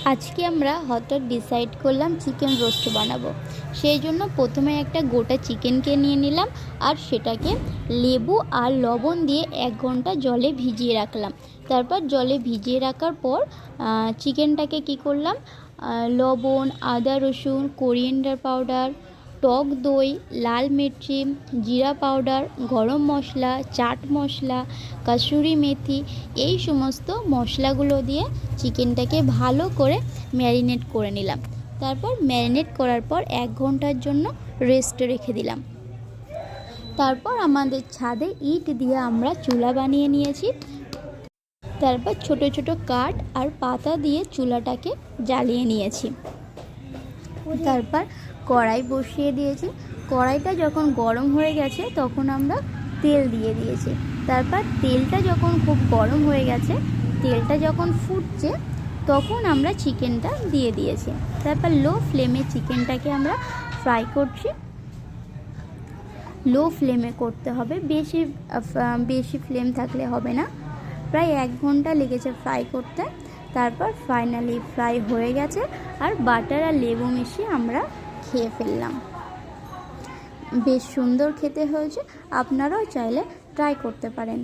আজকে আমরা হঠাৎ ডিসাইড করলাম চিকেন রোস্ট বানাবো। সেই জন্য প্রথমে একটা গোটা চিকেনকে নিয়ে নিলাম আর সেটাকে লেবু আর লবণ দিয়ে 1 ঘন্টা জলে ভিজিয়ে রাখলাম। তারপর জলে ভিজিয়ে রাখার পর চিকেনটাকে কি করলাম, লবণ, আদা রসুন, কোরিয়েন্ডার পাউডার, টক দই, লাল মির্চি, জিরা পাউডার, গরম মশলা, চাট মশলা, কাসুরি মেথি, এই সমস্ত মশলাগুলো দিয়ে চিকেনটাকে ভালো করে ম্যারিনেট করে নিলাম। তারপর ম্যারিনেট করার পর 1 ঘন্টার জন্য রেস্টে রেখে দিলাম। তারপর আমাদের ছাদে ইট দিয়ে আমরা চুলা বানিয়ে নিয়েছি। তারপর ছোট ছোট কাঠ আর পাতা দিয়ে চুলাটাকে জ্বালিয়ে নিয়েছি। তারপর কড়াই বসিয়ে দিয়েছি। কড়াইটা যখন গরম হয়ে গেছে তখন আমরা তেল দিয়ে দিয়েছি। তারপর তেলটা যখন খুব গরম হয়ে গেছে, তেলটা যখন ফুটছে তখন আমরা চিকেনটা দিয়ে দিয়েছি। তারপর লো ফ্লেমে চিকেনটাকে আমরা ফ্রাই করছি। লো ফ্লেমে করতে হবে, বেশি ফ্লেম থাকলে হবে না। প্রায় 1 ঘন্টা লেগেছে ফ্রাই করতে। তারপর ফাইনালি ফ্রাই হয়ে গেছে আর বাটার আর লেবু মিশিয়ে আমরা খেয়ে ফেললাম। বেশ সুন্দর খেতে হয়েছে, আপনারাও চাইলে ট্রাই করতে পারেন।